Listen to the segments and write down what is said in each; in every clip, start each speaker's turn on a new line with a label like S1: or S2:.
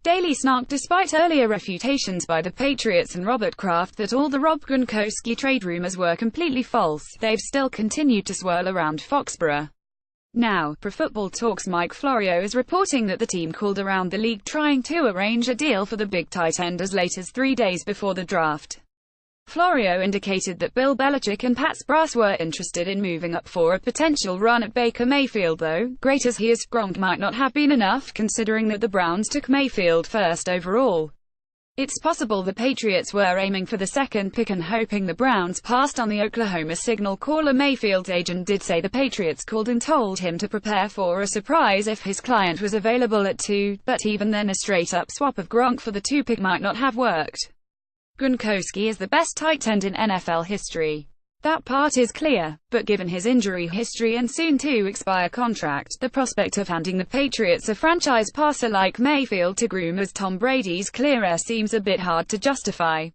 S1: Daily snarked despite earlier refutations by the Patriots and Robert Kraft that all the Rob Gronkowski trade rumors were completely false. They've still continued to swirl around Foxborough. Now, Pro Football Talk's Mike Florio is reporting that the team called around the league trying to arrange a deal for the big tight end as late as 3 days before the draft. Florio indicated that Bill Belichick and Pat's brass were interested in moving up for a potential run at Baker Mayfield, though, great as he is, Gronk might not have been enough, considering that the Browns took Mayfield first overall. It's possible the Patriots were aiming for the second pick and hoping the Browns passed on the Oklahoma signal caller. Mayfield's agent did say the Patriots called and told him to prepare for a surprise if his client was available at 2, but even then a straight-up swap of Gronk for the 2 pick might not have worked. Gronkowski is the best tight end in NFL history. That part is clear, but given his injury history and soon-to-expire contract, the prospect of handing the Patriots a franchise passer like Mayfield to groom as Tom Brady's clear heir seems a bit hard to justify.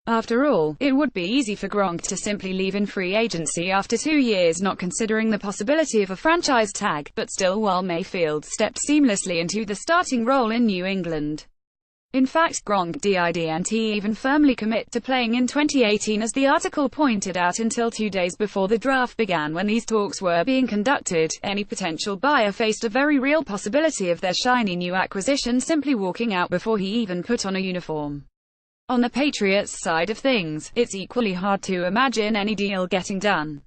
S1: After all, it would be easy for Gronk to simply leave in free agency after 2 years not considering the possibility of a franchise tag, but still while Mayfield stepped seamlessly into the starting role in New England. In fact, Gronk didn't even firmly commit to playing in 2018 as the article pointed out until 2 days before the draft began when these talks were being conducted. Any potential buyer faced a very real possibility of their shiny new acquisition simply walking out before he even put on a uniform. On the Patriots' side of things, it's equally hard to imagine any deal getting done.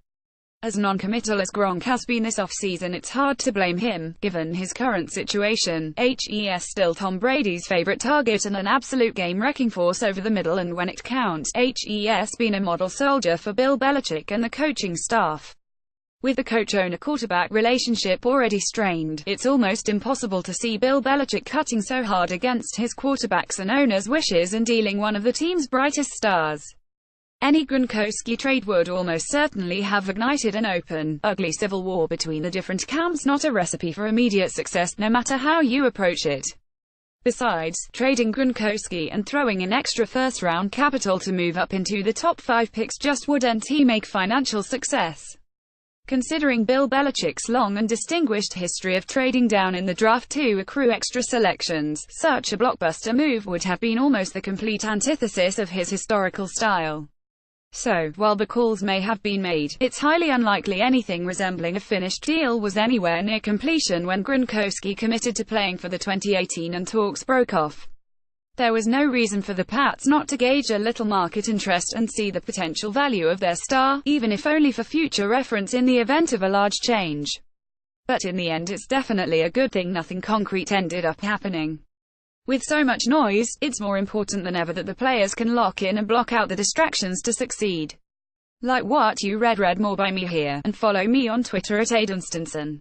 S1: As non-committal as Gronk has been this offseason, it's hard to blame him, given his current situation. He's still Tom Brady's favorite target and an absolute game-wrecking force over the middle, and when it counts, he's been a model soldier for Bill Belichick and the coaching staff. With the coach-owner-quarterback relationship already strained, it's almost impossible to see Bill Belichick cutting so hard against his quarterbacks and owners' wishes and dealing one of the team's brightest stars. Any Gronkowski trade would almost certainly have ignited an open, ugly civil war between the different camps, not a recipe for immediate success, no matter how you approach it. Besides, trading Gronkowski and throwing in extra first-round capital to move up into the top 5 picks just wouldn't make financial success. Considering Bill Belichick's long and distinguished history of trading down in the draft to accrue extra selections, such a blockbuster move would have been almost the complete antithesis of his historical style. So, while the calls may have been made, it's highly unlikely anything resembling a finished deal was anywhere near completion when Gronkowski committed to playing for the 2018 and talks broke off. There was no reason for the Pats not to gauge a little market interest and see the potential value of their star, even if only for future reference in the event of a large change. But in the end, it's definitely a good thing nothing concrete ended up happening. With so much noise, it's more important than ever that the players can lock in and block out the distractions to succeed. Like what you read more by me here, and follow me on Twitter at @Aidunstanson.